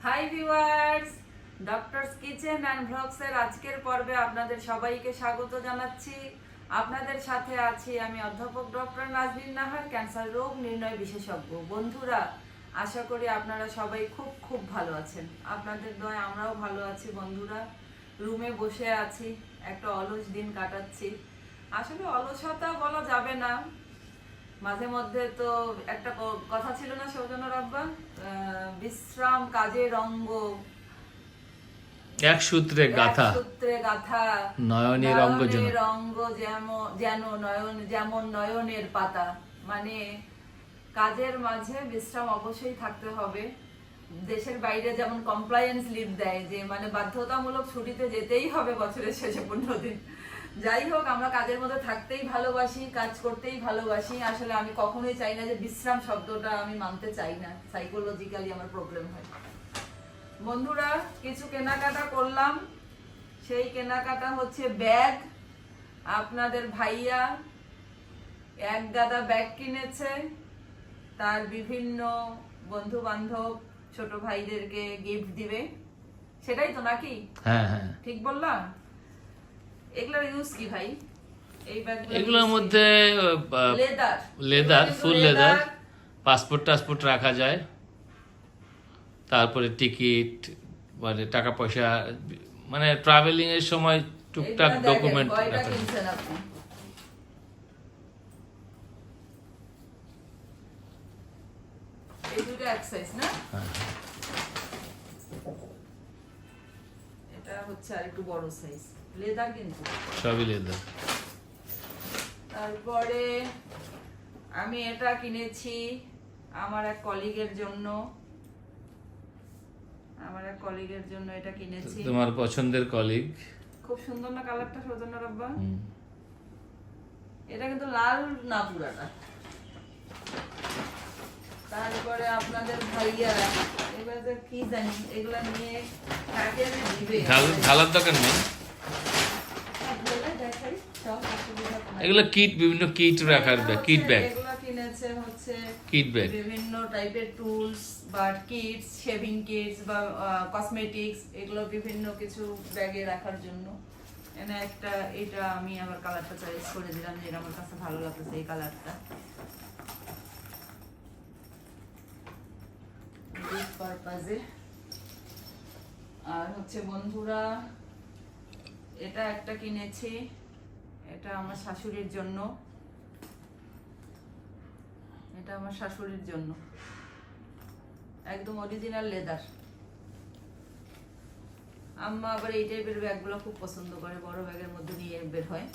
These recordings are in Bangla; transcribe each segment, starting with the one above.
High viewers, doctors kitchen and ভ্লগসের আজকের পর্বে আপনাদের সবাইকে স্বাগত জানাচ্ছি। আপনাদের সাথে আছি আমি অধ্যাপক ডক্টর নাজনীন নাহার, ক্যান্সার রোগ নির্ণয় বিশেষজ্ঞ। বন্ধুরা, আশা করি আপনারা সবাই খুব খুব ভালো আছেন। আপনাদের দয় আমরাও ভালো আছি। বন্ধুরা, রুমে বসে আছি, একটা অলস দিন কাটাচ্ছি। আসলে অলসতা বলা যাবে না, মাঝে মধ্যে তো একটা কথা ছিল না সৌজন্য রাব্বা, বিশ্রাম কাজের অঙ্গ, এক সূত্রে গাথা, নয়নের অঙ্গ যেন যেমন নয়নের পাতা। মানে কাজের মাঝে বিশ্রাম অবশ্যই থাকতে হবে। দেশের বাইরে যেমন কমপ্লায়েন্স লিভ দেয়, যে মানে বাধ্যতামূলক ছুটিতে যেতেই হবে বছরের শেষে 15 দিন। যাই হোক, আমরা কাজের মধ্যে থাকতেই ভালোবাসি, কাজ করতেই ভালোবাসি। আসলে আমি কখনোই চাই না যে বিশ্রাম শব্দটা আমি মানতে চাই না, সাইকোলজিক্যালি আমার প্রবলেম হয়। বন্ধুরা, কিছু কেনাকাটা করলাম। সেই কেনাকাটা হচ্ছে ব্যাগ। আপনাদের ভাইয়া এক গাদা ব্যাগ কিনেছে, তার বিভিন্ন বন্ধু বান্ধব ছোট ভাইদেরকে গিফট দিবে, সেটাই তো নাকি? হ্যাঁ হ্যাঁ, ঠিক বললাম? এগুলোর ইউজ কি ভাই? এই ব্যাগগুলো এগুলোর মধ্যে লেদার, ফুল লেদার, পাসপোর্ট টাসপোর্ট রাখা যায়, তারপরে টিকিট, মানে টাকা পয়সা, মানে ট্রাভেলিং এর সময় টুকটাক ডকুমেন্ট রাখা যায়। এই দুটো এক সাইজ না? এটা হচ্ছে আরেকটু বড় সাইজ, লেদার কিন্তু সবই লেদার। তারপরে আমি এটা কিনেছি আমার এক কলিগের জন্য। এটা কিনেছি। তোমার পছন্দের কলিগ। খুব সুন্দর না কালারটা সৌজন্য রাব্বা? এটা কিন্তু লাল না পুরাটা। তারপরে আপনাদের ভাইয়া এবার কি জানি এগুলা নিয়ে কাকে দিবে, ঢালার দরকার নেই, এগুলো কিট, বিভিন্ন কিট রাখার ব্যাগ, কিট ব্যাগ। এগুলো কিনেছে হচ্ছে কিট ব্যাগ, বিভিন্ন টাইপের টুলস বা কিটস, শেভিং কিটস বা কসমেটিক্স, এগুলো বিভিন্ন কিছু ব্যাগে রাখার জন্য। এনে একটা, এটা আমি আবার কালারটা চয়েস করে দিলাম, যেটা আমার কাছে ভালো লাগতেছে এই কালারটা। পারপাজে। আর হচ্ছে বন্ধুরা, এটা একটা কিনেছি, এটা আমার শাশুড়ির জন্য। এটা আমার শাশুড়ির জন্য, একদম অরিজিনাল লেদার। আম্মা আবার এই টাইপের ব্যাগগুলো খুব পছন্দ করে, বড় ব্যাগের মধ্যে নিয়ে বের হয়।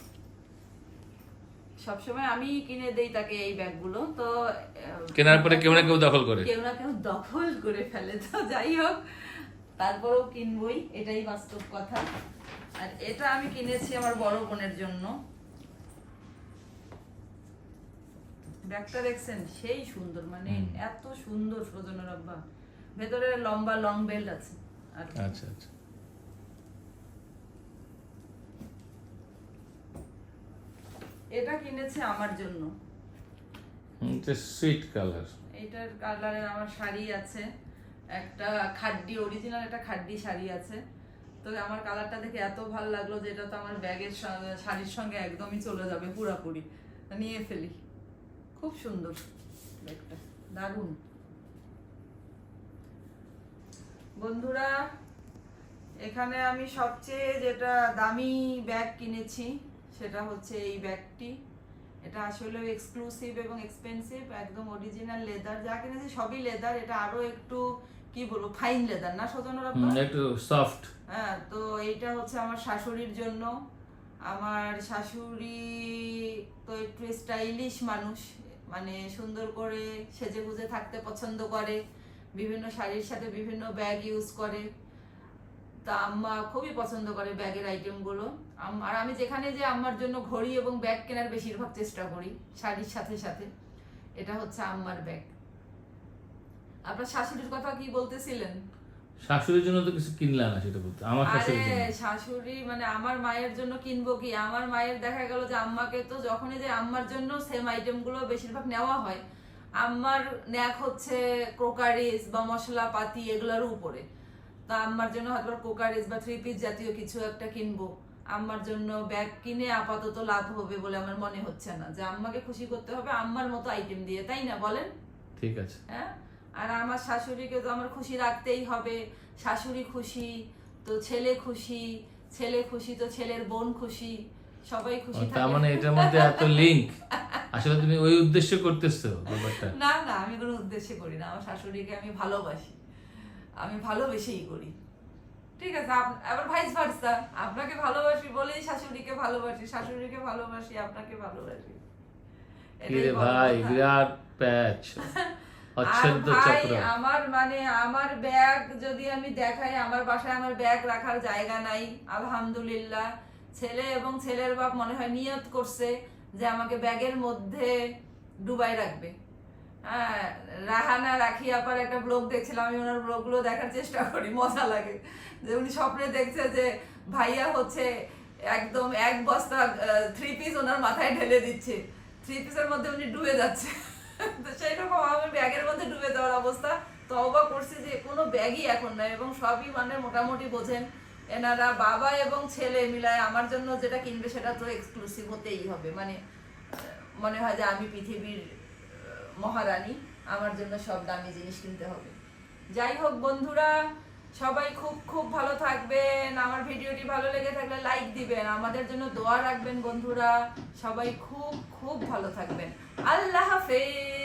সবসময় আমি কিনে দেই তাকে এই ব্যাগগুলো, তো কেনার পরে কেউ না কেউ দখল করে ফেলে। তো যাই হোক, তারপরেও কিনবই, এটাই বাস্তব কথা। আর এটা আমি কিনেছি আমার বড় বোনের জন্য। ব্যাগটা দেখছেন, সেই সুন্দর, মানে এত সুন্দর সৌজন্য রাব্বা। ভেতরে লম্বা লং বেল্ট আছে। আচ্ছা আচ্ছা। এটা কিনেছে আমার জন্য। এটা সুইট কালার। এটার কালারের আমার শাড়ি আছে, একটা খাড্ডি, অরিজিনাল একটা খাড্ডি শাড়ি আছে। তো আমার কালারটা দেখে এত ভালো লাগলো যে এটা তো আমার ব্যাগের শাড়ির সঙ্গে একদমই চলে যাবে পুরাপুরি। নিয়ে ফেলি। খুব সুন্দর ব্যাগটা, দারুণ। বন্ধুরা, এখানে আমি সবচেয়ে যেটা দামি ব্যাগ কিনেছি সেটা হচ্ছে এই ব্যাগটি। এটা আসলে এক্সক্লুসিভ এবং এক্সপেন্সিভ, একদম অরিজিনাল লেদার। যা কিনেছি সবই লেদার। এটা আরো একটু কি বলবো, ফাইন লেদার না সৌজন্য রাব্বা? একটু সফট। হ্যাঁ, তো এইটা হচ্ছে আমার শাশুড়ির জন্য। আমার শাশুড়ি তো একটু স্টাইলিশ মানুষ, মানে সুন্দর করে সেজে গুজে থাকতে পছন্দ করে, বিভিন্ন শাড়ির সাথে বিভিন্ন ব্যাগ ইউজ করে। তা আম্মা খুবই পছন্দ করে ব্যাগের আইটেমগুলো। আর আমি যেখানে যে আম্মার জন্য ঘড়ি এবং ব্যাগ কেনার বেশিরভাগ চেষ্টা করি শাড়ির সাথে সাথে। এটা হচ্ছে আম্মার ব্যাগ। আপনার শাশুড়ির কথা কি বলতেছিলেন? শাশুড়ির জন্য তো কিছু কিনলাম না, সেটা বলতে। আমার শাশুড়ি মানে আমার মায়ের জন্য কিনবো কি? আমার মায়ের দেখা গেল যে আম্মাকে তো যখনই যে আম্মার জন্য সেম আইটেম গুলো বেশিরভাগ নেওয়া হয়, আম্মার ন্যাক হচ্ছে ক্রোকারিজ বা মশলাপাতি এগুলোর উপরে। তো আম্মার জন্য হয়তো কোকারেজ বা 3 পিস জাতীয় কিছু একটা কিনবো। আম্মার জন্য ব্যাগ কিনে আপাতত লাভ হবে বলে আমার মনে হচ্ছে না, যে আম্মাকে খুশি করতে হবে আম্মার মতো আইটেম দিয়ে, তাই না বলেন? ঠিক আছে। হ্যাঁ, আর আমার শাশুড়িকে তো আমার খুশি রাখতেই হবে। শাশুড়ি খুশি তো ছেলে খুশি, ছেলে খুশি তো ছেলের বোন খুশি, সবাই খুশি তার থাকে। মানে এটার মধ্যে এত লিংক, আসলে তুমি ওই উদ্দেশ্য করতেছো ব্যাপারটা? না না, আমি কোনো উদ্দেশ্যে করি না, আমার শাশুড়িকে আমি ভালোবাসি, আমি ভালোবেসেই করি। ঠিক আছে, আবার ভাইস ভার্সা, আপনাকে ভালোবাসি বলেই শাশুড়িকে ভালোবাসি, শাশুড়িকে ভালোবাসি আপনাকে ভালোবাসি। কি রে এটাই বড় ভাই, কথা। বিরাট প্যাচ, আর অচ্ছেদ্য ভাই চক্র। আমার মানে আমার ব্যাগ যদি আমি দেখাই, আমার বাসায় আমার ব্যাগ রাখার জায়গা নাই। আলহামদুলিল্লাহ, ছেলে এবং ছেলের বাপ মনে হয় নিয়ত করছে যে আমাকে ব্যাগের মধ্যে ডুবাই রাখবে। হ্যাঁ, রাহানা রাখি আপার একটা ব্লগ দেখছিলাম, আমি ওনার ব্লগগুলো দেখার চেষ্টা করি, মজা লাগে। যে উনি স্বপ্নে দেখছে যে ভাইয়া হচ্ছে একদম এক বস্তা 3 পিস ওনার মাথায় ঢেলে দিচ্ছে, 3 পিসের মধ্যে উনি ডুবে যাচ্ছে। তো সেই রকম আমি ব্যাগের মধ্যে ডুবে যাওয়ার অবস্থা। তওবা করছি যে কোনো ব্যাগই এখন নাই, এবং সবই মানে মোটামুটি বোঝেন এনারা বাবা এবং ছেলে মিলায় আমার জন্য যেটা কিনবে সেটা তো এক্সক্লুসিভ হতেই হবে। মানে মনে হয় যে আমি পৃথিবীর মহারানী, আমার জন্য সব দামি জিনিস কিনতে হবে। যাই হোক বন্ধুরা, সবাই খুব খুব ভালো থাকবেন। আমার ভিডিওটি ভালো লেগে থাকলে লাইক দিবেন, আমাদের জন্য দোয়া রাখবেন বন্ধুরা। সবাই খুব খুব ভালো থাকবেন। আল্লাহ হাফেজ।